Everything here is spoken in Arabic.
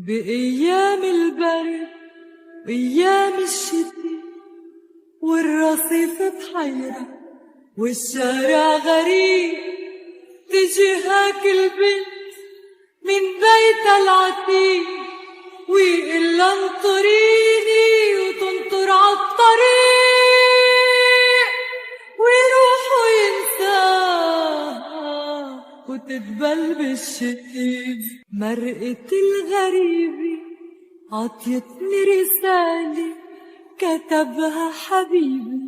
بأيام البرد وأيام الشتي والرصيف بحيرة والشارع غريب، تجي هاك البنت من بيتها العتيق ويقلها انطريني وتنطر عالطريق، ويروحوا ينساها وتدبل بالشتيب. مرقة الغريبة عطيتني رسالة كتبها حبيبي